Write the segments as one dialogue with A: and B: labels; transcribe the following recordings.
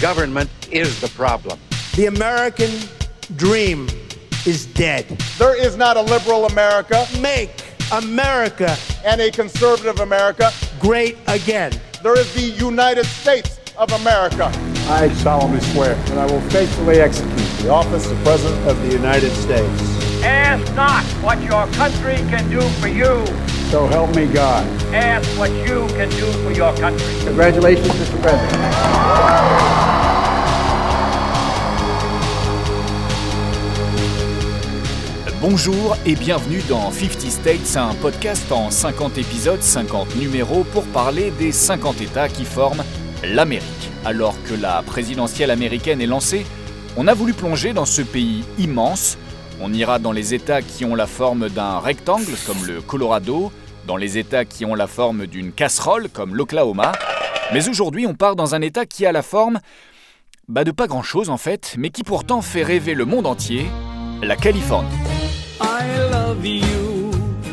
A: government is the problem.
B: The American dream is dead.
C: There is not a liberal America.
B: Make America
C: and a conservative America
B: great again.
C: There is the United States of America.
D: I solemnly swear that I will faithfully execute the office of President of the United States.
E: Ask not what your country can do for you.
D: So help me God.
E: Ask what you can do for your country.
D: Congratulations, Mr. President.
F: Bonjour et bienvenue dans 50 States, un podcast en 50 épisodes, 50 numéros pour parler des 50 États qui forment l'Amérique. Alors que la présidentielle américaine est lancée, on a voulu plonger dans ce pays immense. On ira dans les États qui ont la forme d'un rectangle, comme le Colorado, dans les États qui ont la forme d'une casserole, comme l'Oklahoma. Mais aujourd'hui, on part dans un État qui a la forme de pas grand-chose en fait, mais qui pourtant fait rêver le monde entier, la Californie.
G: I love you,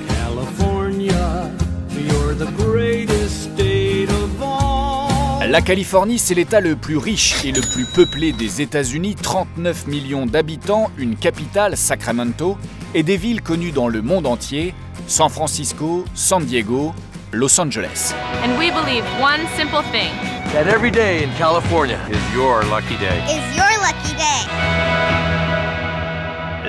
G: California, you're the greatest state of all.
F: La Californie, c'est l'État le plus riche et le plus peuplé des États-Unis, 39 millions d'habitants, une capitale, Sacramento, et des villes connues dans le monde entier, San Francisco, San Diego, Los Angeles.
H: And we believe one simple thing.
I: That every day in California is your lucky day.
J: Is your lucky day.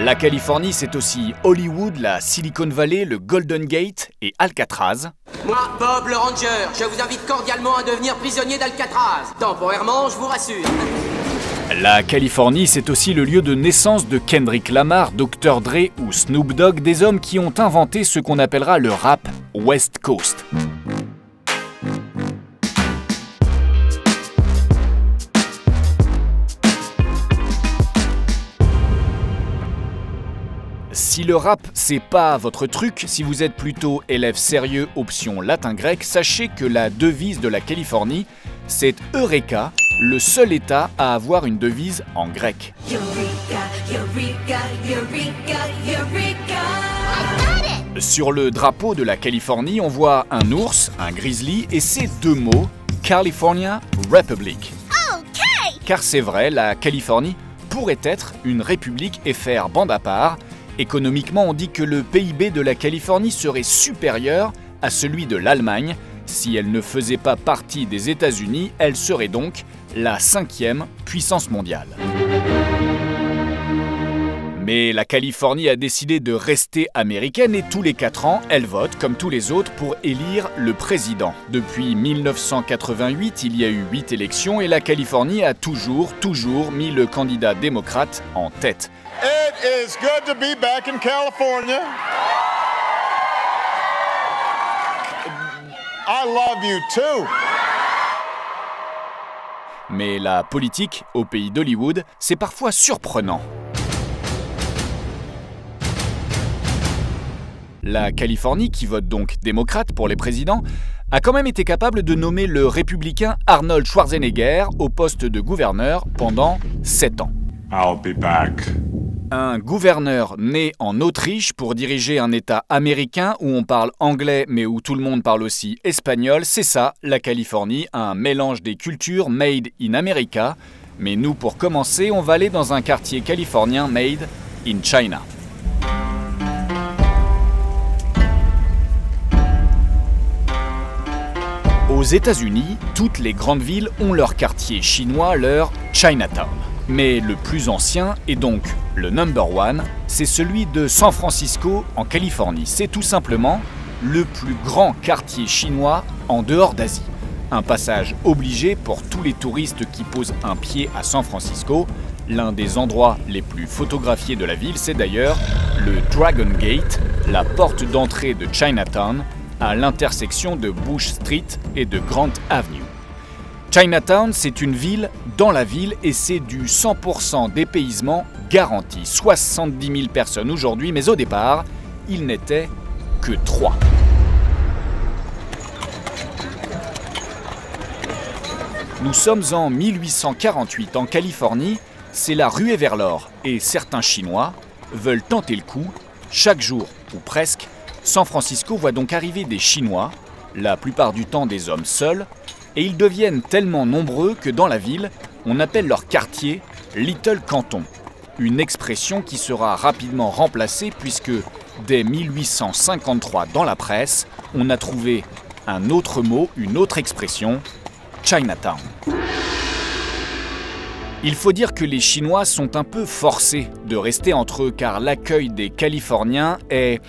F: La Californie, c'est aussi Hollywood, la Silicon Valley, le Golden Gate et Alcatraz.
K: Moi, Bob le Ranger, je vous invite cordialement à devenir prisonnier d'Alcatraz. Temporairement, je vous rassure.
F: La Californie, c'est aussi le lieu de naissance de Kendrick Lamar, Dr. Dre ou Snoop Dogg, des hommes qui ont inventé ce qu'on appellera le rap West Coast. Si le rap, c'est pas votre truc, si vous êtes plutôt élève sérieux option latin-grec, sachez que la devise de la Californie, c'est Eureka, le seul État à avoir une devise en grec.
J: Eureka, Eureka, Eureka, Eureka. I got it.
F: Sur le drapeau de la Californie, on voit un ours, un grizzly et ces deux mots, California Republic.
J: Okay.
F: Car c'est vrai, la Californie pourrait être une république et faire bande à part. Économiquement, on dit que le PIB de la Californie serait supérieur à celui de l'Allemagne. Si elle ne faisait pas partie des États-Unis, elle serait donc la 5e puissance mondiale. Mais la Californie a décidé de rester américaine et tous les 4 ans, elle vote, comme tous les autres, pour élire le président. Depuis 1988, il y a eu 8 élections et la Californie a toujours mis le candidat démocrate en tête.
C: It is good to be back in California. I love you too.
F: Mais la politique, au pays d'Hollywood, c'est parfois surprenant. La Californie, qui vote donc démocrate pour les présidents, a quand même été capable de nommer le républicain Arnold Schwarzenegger au poste de gouverneur pendant 7 ans.
L: I'll be back.
F: Un gouverneur né en Autriche pour diriger un État américain où on parle anglais mais où tout le monde parle aussi espagnol, c'est ça, la Californie, un mélange des cultures made in America. Mais nous, pour commencer, on va aller dans un quartier californien made in China. Aux États-Unis, toutes les grandes villes ont leur quartier chinois, leur Chinatown. Mais le plus ancien, et donc le number one, c'est celui de San Francisco en Californie. C'est tout simplement le plus grand quartier chinois en dehors d'Asie. Un passage obligé pour tous les touristes qui posent un pied à San Francisco. L'un des endroits les plus photographiés de la ville, c'est d'ailleurs le Dragon Gate, la porte d'entrée de Chinatown, à l'intersection de Bush Street et de Grant Avenue. Chinatown, c'est une ville dans la ville et c'est du 100% dépaysement garanti. 70 000 personnes aujourd'hui, mais au départ, il n'était que 3. Nous sommes en 1848 en Californie, c'est la ruée vers l'or et certains Chinois veulent tenter le coup. Chaque jour, ou presque, San Francisco voit donc arriver des Chinois, la plupart du temps des hommes seuls, et ils deviennent tellement nombreux que dans la ville, on appelle leur quartier « Little Canton », une expression qui sera rapidement remplacée puisque, dès 1853 dans la presse, on a trouvé un autre mot, une autre expression, Chinatown. Il faut dire que les Chinois sont un peu forcés de rester entre eux car l'accueil des Californiens est,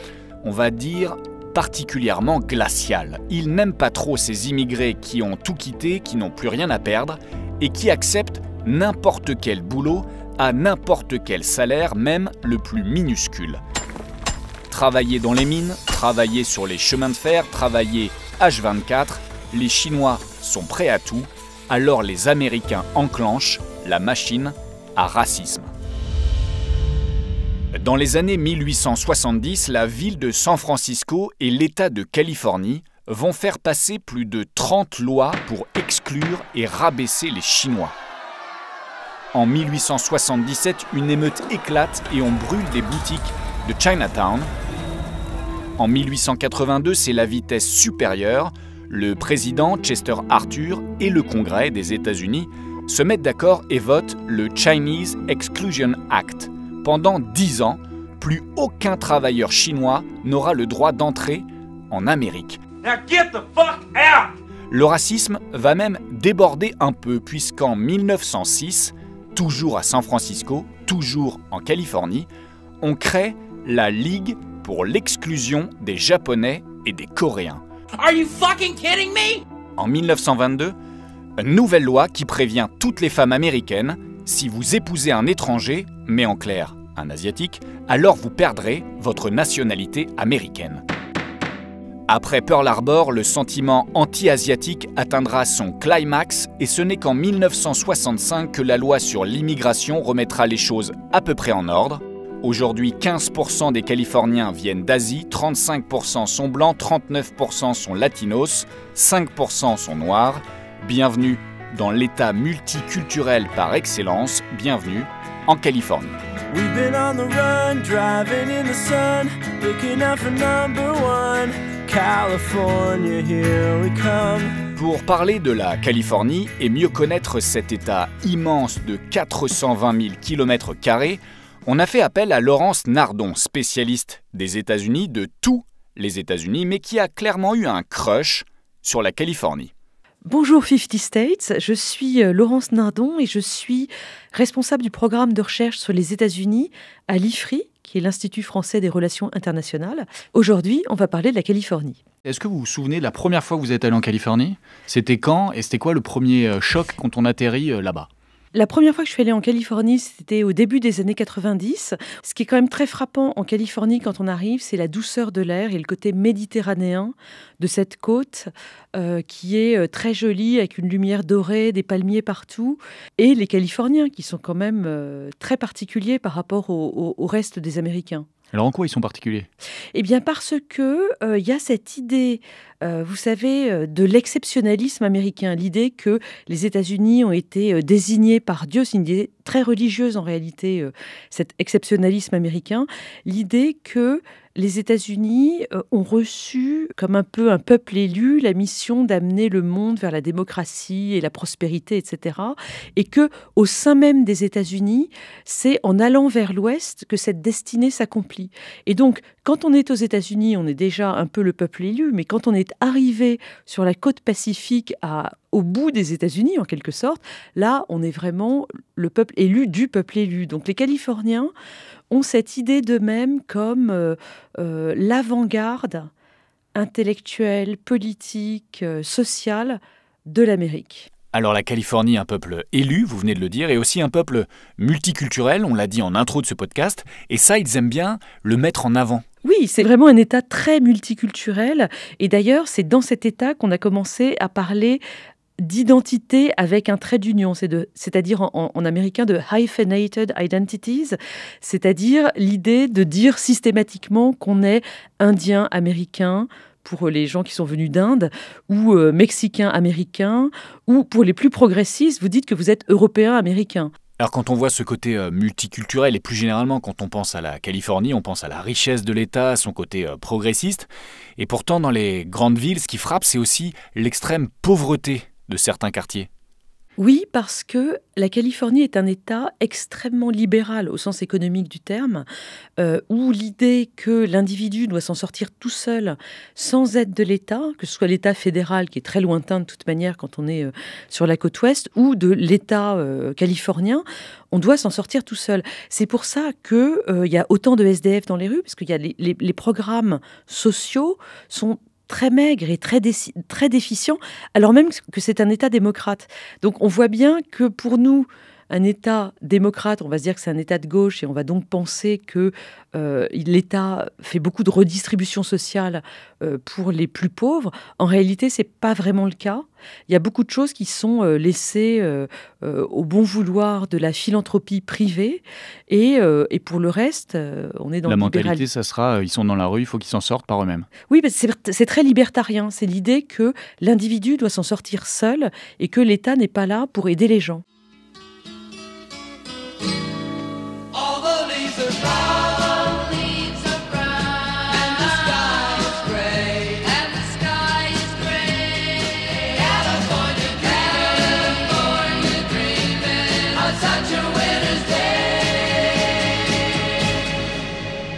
F: on va dire, particulièrement glacial. Ils n'aiment pas trop ces immigrés qui ont tout quitté, qui n'ont plus rien à perdre et qui acceptent n'importe quel boulot à n'importe quel salaire, même le plus minuscule. Travailler dans les mines, travailler sur les chemins de fer, travailler H24, les Chinois sont prêts à tout, alors les Américains enclenchent la machine à racisme. Dans les années 1870, la ville de San Francisco et l'État de Californie vont faire passer plus de 30 lois pour exclure et rabaisser les Chinois. En 1877, une émeute éclate et on brûle des boutiques de Chinatown. En 1882, c'est la vitesse supérieure. Le président Chester Arthur et le Congrès des États-Unis se mettent d'accord et votent le Chinese Exclusion Act. Pendant 10 ans, plus aucun travailleur chinois n'aura le droit d'entrer en Amérique.
E: Now get the fuck out!
F: Le racisme va même déborder un peu puisqu'en 1906, toujours à San Francisco, toujours en Californie, on crée la Ligue pour l'exclusion des Japonais et des Coréens.
K: Are you fucking kidding me?
F: En 1922, une nouvelle loi qui prévient toutes les femmes américaines, si vous épousez un étranger, mais en clair un asiatique, alors vous perdrez votre nationalité américaine. Après Pearl Harbor, le sentiment anti-asiatique atteindra son climax et ce n'est qu'en 1965 que la loi sur l'immigration remettra les choses à peu près en ordre. Aujourd'hui, 15% des Californiens viennent d'Asie, 35% sont blancs, 39% sont latinos, 5% sont noirs. Bienvenue dans l'État multiculturel par excellence, bienvenue en Californie.
G: We've been on the run, driving in the sun, looking out for number one. California, here we come.
F: Pour parler de la Californie et mieux connaître cet État immense de 420 000 km², on a fait appel à Laurence Nardon, spécialiste des États-Unis, de tous les États-Unis, mais qui a clairement eu un crush sur la Californie.
L: Bonjour 50 States, je suis Laurence Nardon et je suis responsable du programme de recherche sur les États-Unis à l'IFRI, qui est l'Institut français des relations internationales. Aujourd'hui, on va parler de la Californie.
M: Est-ce que vous vous souvenez de la première fois que vous êtes allé en Californie? C'était quand et c'était quoi le premier choc quand on atterrit là-bas?
L: La première fois que je suis allée en Californie, c'était au début des années 90. Ce qui est quand même très frappant en Californie quand on arrive, c'est la douceur de l'air et le côté méditerranéen de cette côte qui est très jolie, avec une lumière dorée, des palmiers partout. Et les Californiens qui sont quand même très particuliers par rapport au reste des Américains.
M: Alors en quoi ils sont particuliers?
L: Eh bien parce que y a cette idée, vous savez, de l'exceptionnalisme américain, l'idée que les États-Unis ont été désignés par Dieu, c'est une idée très religieuse en réalité, cet exceptionnalisme américain, l'idée que les États-Unis ont reçu, comme un peu un peuple élu, la mission d'amener le monde vers la démocratie et la prospérité, etc. Et que, au sein même des États-Unis, c'est en allant vers l'Ouest que cette destinée s'accomplit. Et donc, quand on est aux États-Unis, on est déjà un peu le peuple élu, mais quand on est arrivé sur la côte pacifique au bout des États-Unis, en quelque sorte, là, on est vraiment le peuple élu du peuple élu. Donc les Californiens ont cette idée d'eux-mêmes comme l'avant-garde intellectuelle, politique, sociale de l'Amérique.
F: Alors la Californie, un peuple élu, vous venez de le dire, et aussi un peuple multiculturel, on l'a dit en intro de ce podcast, et ça, ils aiment bien le mettre en avant.
L: Oui, c'est vraiment un État très multiculturel, et d'ailleurs, c'est dans cet État qu'on a commencé à parler d'identité avec un trait d'union, c'est-à-dire en américain de hyphenated identities, c'est-à-dire l'idée de dire systématiquement qu'on est indien, américain, pour les gens qui sont venus d'Inde, ou mexicain, américain, ou pour les plus progressistes, vous dites que vous êtes européen, américain.
F: Alors quand on voit ce côté multiculturel, et plus généralement quand on pense à la Californie, on pense à la richesse de l'État, son côté progressiste, et pourtant dans les grandes villes, ce qui frappe, c'est aussi l'extrême pauvreté de certains quartiers.
L: Oui, parce que la Californie est un État extrêmement libéral au sens économique du terme, où l'idée que l'individu doit s'en sortir tout seul, sans aide de l'État, que ce soit l'État fédéral, qui est très lointain de toute manière quand on est sur la côte ouest, ou de l'État californien, on doit s'en sortir tout seul. C'est pour ça qu'il y a autant de SDF dans les rues, parce qu'il y a les programmes sociaux sont très maigre et très déficient, alors même que c'est un État démocrate. Donc on voit bien que pour nous, un État démocrate, on va se dire que c'est un État de gauche et on va donc penser que l'État fait beaucoup de redistribution sociale pour les plus pauvres. En réalité, c'est pas vraiment le cas. Il y a beaucoup de choses qui sont laissées au bon vouloir de la philanthropie privée et pour le reste, on est dans
M: la mentalité, ça sera ils sont dans la rue, il faut qu'ils s'en sortent par eux-mêmes.
L: Oui, parce que c'est très libertarien. C'est l'idée que l'individu doit s'en sortir seul et que l'État n'est pas là pour aider les gens.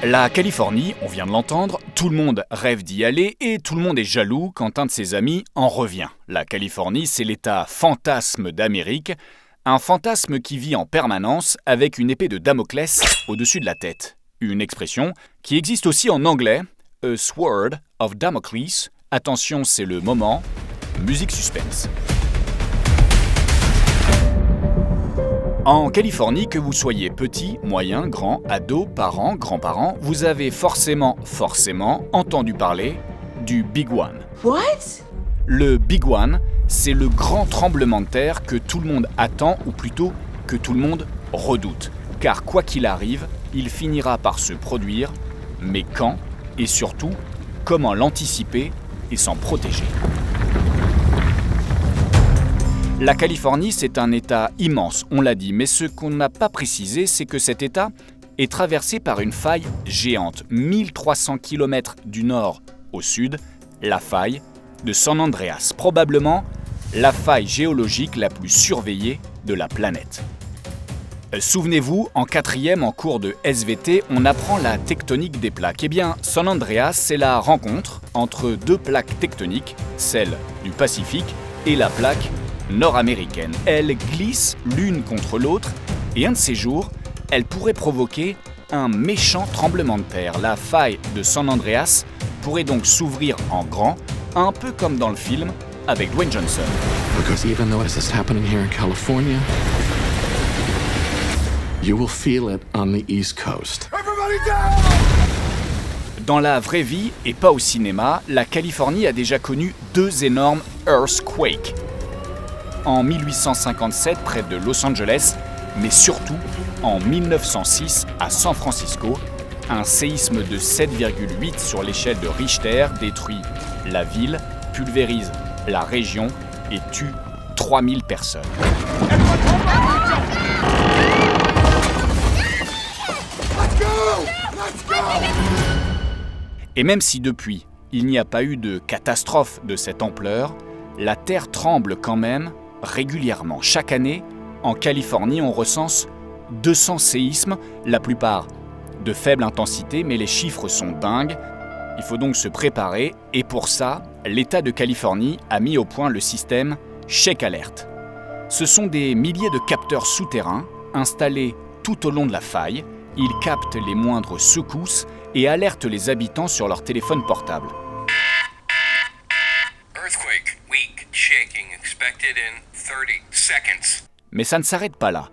F: La Californie, on vient de l'entendre, tout le monde rêve d'y aller et tout le monde est jaloux quand un de ses amis en revient. La Californie, c'est l'état fantasme d'Amérique, un fantasme qui vit en permanence avec une épée de Damoclès au-dessus de la tête. Une expression qui existe aussi en anglais, a sword of Damocles. Attention, c'est le moment, musique suspense. En Californie, que vous soyez petit, moyen, grand, ado, parent, grands-parents, vous avez forcément entendu parler du Big One.
J: What?
F: Le Big One, c'est le grand tremblement de terre que tout le monde attend, ou plutôt que tout le monde redoute. Car quoi qu'il arrive, il finira par se produire, mais quand, et surtout, comment l'anticiper et s'en protéger. La Californie, c'est un État immense, on l'a dit, mais ce qu'on n'a pas précisé, c'est que cet État est traversé par une faille géante, 1300 km du nord au sud, la faille de San Andreas, probablement la faille géologique la plus surveillée de la planète. Souvenez-vous, en 4e en cours de SVT, on apprend la tectonique des plaques. Eh bien, San Andreas, c'est la rencontre entre deux plaques tectoniques, celle du Pacifique et la plaque nord-américaine. Elles glissent l'une contre l'autre et un de ces jours, elles pourraient provoquer un méchant tremblement de terre. La faille de San Andreas pourrait donc s'ouvrir en grand, un peu comme dans le film avec Dwayne Johnson.
N: Because even though this is happening here in California, you will feel it on the East Coast.
C: Everybody down!
F: Dans la vraie vie et pas au cinéma, la Californie a déjà connu 2 énormes earthquakes. En 1857 près de Los Angeles, mais surtout en 1906 à San Francisco, un séisme de 7,8 sur l'échelle de Richter détruit la ville, pulvérise la région et tue 3000 personnes. Et même si depuis, il n'y a pas eu de catastrophe de cette ampleur, la Terre tremble quand même régulièrement. Chaque année, en Californie, on recense 200 séismes, la plupart de faible intensité, mais les chiffres sont dingues. Il faut donc se préparer et pour ça, l'État de Californie a mis au point le système Shake Alert. Ce sont des milliers de capteurs souterrains installés tout au long de la faille. Ils captent les moindres secousses et alertent les habitants sur leur téléphone portable.
O: Earthquake, weak, shaking, expected in 30 seconds.
F: Mais ça ne s'arrête pas là.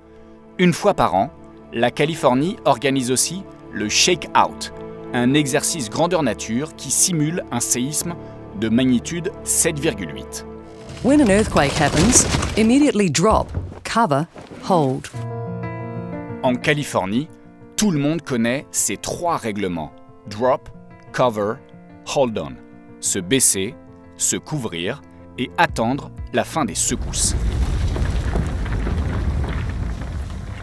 F: Une fois par an, la Californie organise aussi le Shake Out, un exercice grandeur nature qui simule un séisme de magnitude 7,8.
P: When an earthquake happens, immediately drop, cover, hold.
F: En Californie, tout le monde connaît ces 3 règlements. Drop, cover, hold on. Se baisser, se couvrir et attendre la fin des secousses.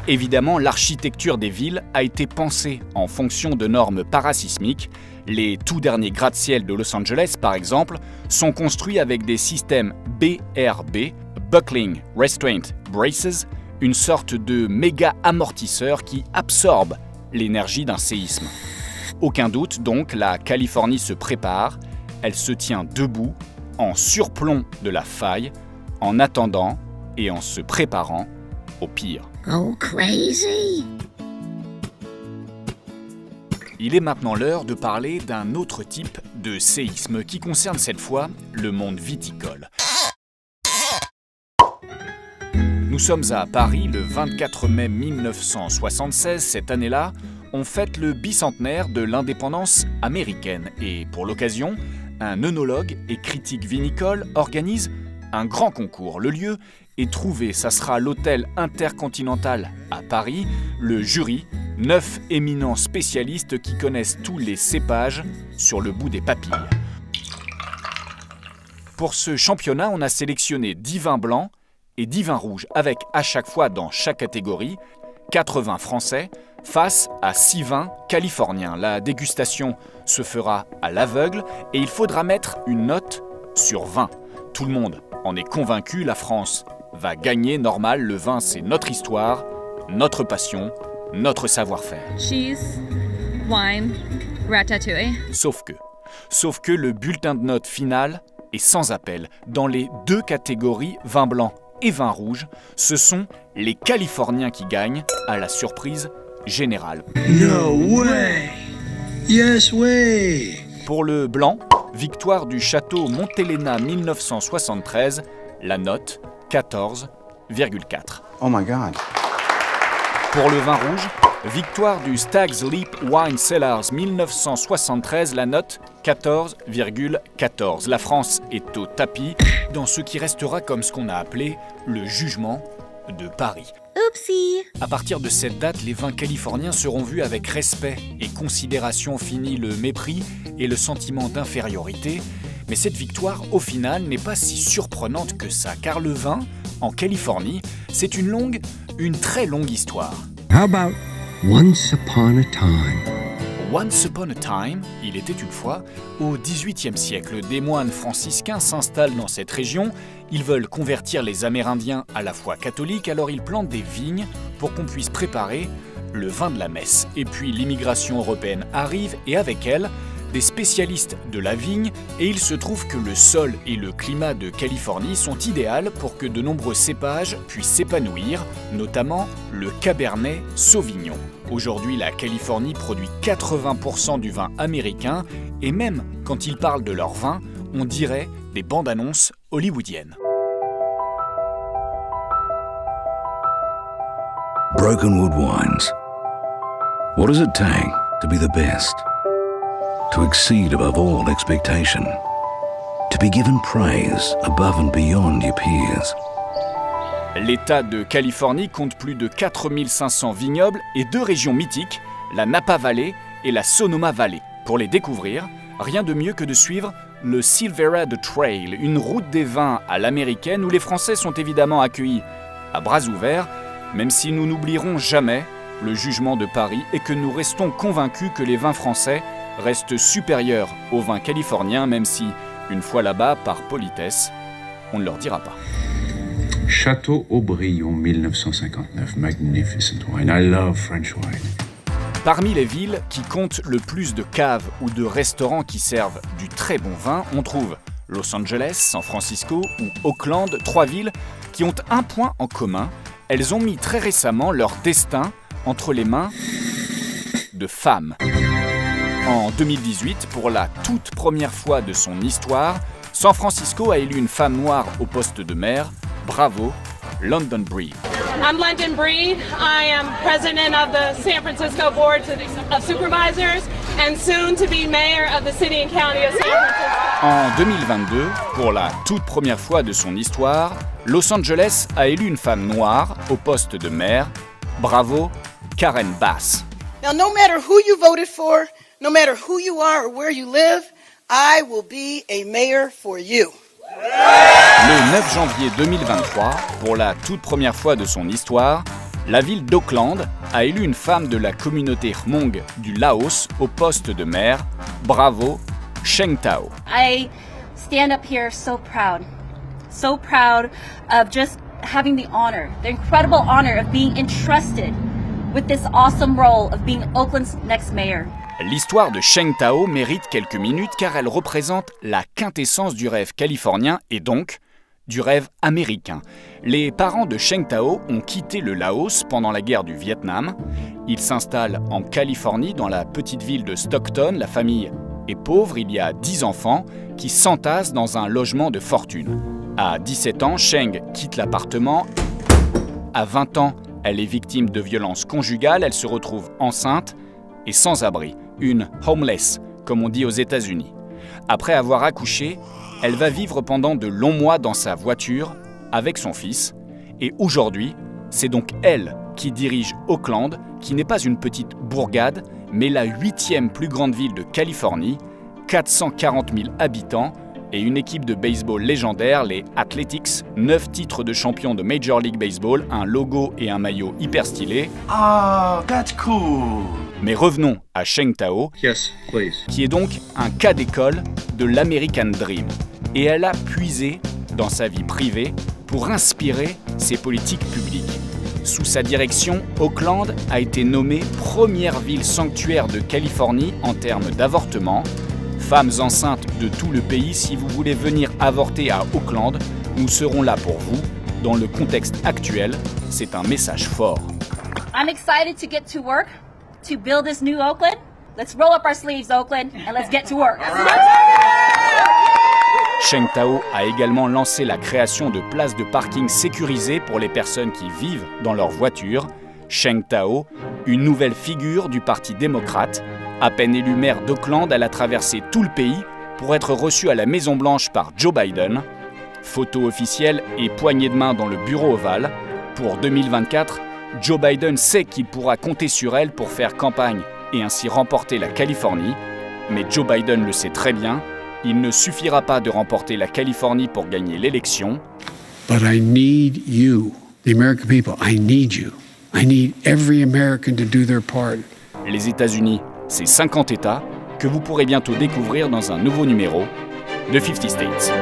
F: Évidemment, l'architecture des villes a été pensée en fonction de normes parasismiques. Les tout derniers gratte-ciel de Los Angeles, par exemple, sont construits avec des systèmes BRB, Buckling Restraint Braces, une sorte de méga amortisseur qui absorbe l'énergie d'un séisme. Aucun doute donc, la Californie se prépare, elle se tient debout, en surplomb de la faille, en attendant et en se préparant au pire.
J: Go crazy.
F: Il est maintenant l'heure de parler d'un autre type de séisme qui concerne cette fois le monde viticole. Nous sommes à Paris le 24 mai 1976. Cette année-là, on fête le bicentenaire de l'indépendance américaine. Et pour l'occasion, un œnologue et critique vinicole organise un grand concours. Le lieu est trouvé, ça sera l'hôtel Intercontinental à Paris. Le jury, 9 éminents spécialistes qui connaissent tous les cépages sur le bout des papilles. Pour ce championnat, on a sélectionné 10 vins blancs et 10 vins rouges, avec à chaque fois dans chaque catégorie 4 vins français face à 6 vins californiens. La dégustation se fera à l'aveugle et il faudra mettre une note sur 20. Tout le monde en est convaincu, la France va gagner, normal, le vin c'est notre histoire, notre passion, notre savoir-faire.
H: Cheese, wine, ratatouille.
F: Sauf que le bulletin de notes final est sans appel. Dans les 2 catégories, vin blanc et vin rouge, ce sont les Californiens qui gagnent, à la surprise générale.
Q: No way! Yes way!
F: Pour le blanc, victoire du château Montelena 1973, la note 14,4.
Q: Oh my God!
F: Pour le vin rouge, victoire du Stag's Leap Wine Cellars 1973, la note 14,14. La France est au tapis dans ce qui restera comme ce qu'on a appelé le jugement de Paris.
J: Oupsie.
F: À partir de cette date, les vins californiens seront vus avec respect et considération. Fini le mépris et le sentiment d'infériorité. Mais cette victoire, au final, n'est pas si surprenante que ça, car le vin, en Californie, c'est une très longue histoire.
Q: How about Once Upon a Time?
F: Once Upon a Time, il était une fois, au XVIIIe siècle, des moines franciscains s'installent dans cette région. Ils veulent convertir les Amérindiens à la foi catholique, alors ils plantent des vignes pour qu'on puisse préparer le vin de la messe. Et puis l'immigration européenne arrive et avec elle, des spécialistes de la vigne, et il se trouve que le sol et le climat de Californie sont idéaux pour que de nombreux cépages puissent s'épanouir, notamment le Cabernet Sauvignon. Aujourd'hui, la Californie produit 80% du vin américain, et même quand ils parlent de leur vin, on dirait des bandes-annonces hollywoodiennes.
R: Brokenwood Wines. What does it take to be the best? To exceed above all expectation, to be given praise above and beyond your peers.
F: L'État de Californie compte plus de 4500 vignobles et 2 régions mythiques, la Napa Valley et la Sonoma Valley. Pour les découvrir, rien de mieux que de suivre le Silverado Trail, une route des vins à l'américaine où les Français sont évidemment accueillis à bras ouverts, même si nous n'oublierons jamais le jugement de Paris et que nous restons convaincus que les vins français restent supérieurs aux vins californiens, même si, une fois là-bas, par politesse, on ne leur dira pas.
Q: Château Aubryon, 1959. Magnificent wine. I love French wine.
F: Parmi les villes qui comptent le plus de caves ou de restaurants qui servent du très bon vin, on trouve Los Angeles, San Francisco ou Oakland, 3 villes qui ont un point en commun. Elles ont mis très récemment leur destin entre les mains de femmes. En 2018, pour la toute première fois de son histoire, San Francisco a élu une femme noire au poste de maire. Bravo, London Breed.
S: I'm London Breed. I am president of the San Francisco Board of Supervisors and soon to be mayor of the city and county of San Francisco.
F: En 2022, pour la toute première fois de son histoire, Los Angeles a élu une femme noire au poste de maire. Bravo, Karen Bass.
T: Now, no matter who you voted for, no matter who you are or where you live, I will be a mayor for you.
F: Le 9 janvier 2023, pour la toute première fois de son histoire, la ville d'Auckland a élu une femme de la communauté Hmong du Laos au poste de maire. Bravo, Cheng Tao.
U: I stand up here so proud so proud of just having the honor, the incredible honor of being entrusted with this awesome role of being Oakland's next mayor.
F: L'histoire de Cheng Tao mérite quelques minutes car elle représente la quintessence du rêve californien et donc du rêve américain. Les parents de Cheng Tao ont quitté le Laos pendant la guerre du Vietnam. Ils s'installent en Californie, dans la petite ville de Stockton. La famille est pauvre, il y a 10 enfants qui s'entassent dans un logement de fortune. À 17 ans, Cheng quitte l'appartement. À 20 ans, elle est victime de violences conjugales, elle se retrouve enceinte et sans abri, une homeless, comme on dit aux États-Unis. Après avoir accouché, elle va vivre pendant de longs mois dans sa voiture avec son fils. Et aujourd'hui, c'est donc elle qui dirige Oakland, qui n'est pas une petite bourgade, mais la 8e plus grande ville de Californie, 440 000 habitants et une équipe de baseball légendaire, les Athletics, 9 titres de champion de Major League Baseball, un logo et un maillot hyper stylé.
V: Oh, that's cool.
F: Mais revenons à Cheng Tao, qui est donc un cas d'école de l'American Dream. Et elle a puisé dans sa vie privée pour inspirer ses politiques publiques. Sous sa direction, Oakland a été nommée première ville sanctuaire de Californie en termes d'avortement. Femmes enceintes de tout le pays, si vous voulez venir avorter à Oakland, nous serons là pour vous. Dans le contexte actuel, c'est un message fort.
U: I'm excited to get to work, to build this new Oakland. Let's roll up our sleeves, Oakland, and let's get to work.
F: Cheng Tao a également lancé la création de places de parking sécurisées pour les personnes qui vivent dans leur voiture. Cheng Tao, une nouvelle figure du Parti démocrate. À peine élue maire d'Oakland, elle a traversé tout le pays pour être reçue à la Maison-Blanche par Joe Biden. Photo officielle et poignée de main dans le bureau ovale. Pour 2024, Joe Biden sait qu'il pourra compter sur elle pour faire campagne et ainsi remporter la Californie. Mais Joe Biden le sait très bien, il ne suffira pas de remporter la Californie pour gagner l'élection.
N: But I need you, the American people. I need you. I need every American to do their part.
F: Les États-Unis, c'est 50 États que vous pourrez bientôt découvrir dans un nouveau numéro de 50 States.